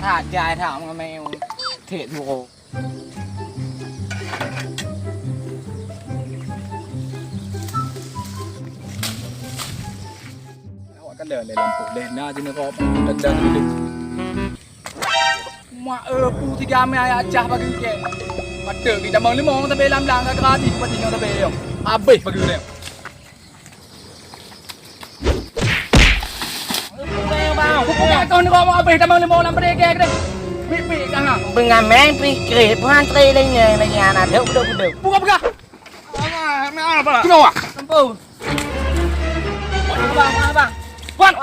ถาดยายถามกับแมวเทศโวก็เดินเลยลำปูเดินหน้าจินก็เดินdulu mak pu 3 mai acah bagi ke pada kita mau limong tapi lam lang ka krati pa tinyo tapi yo abis bagi dia Bukan kau ni kau mau abis tamang limong lam pada ke ke pi kan ha Pengamen pikir puan trailingnya lagi anak duk. buka apa kenapa lampu abang puan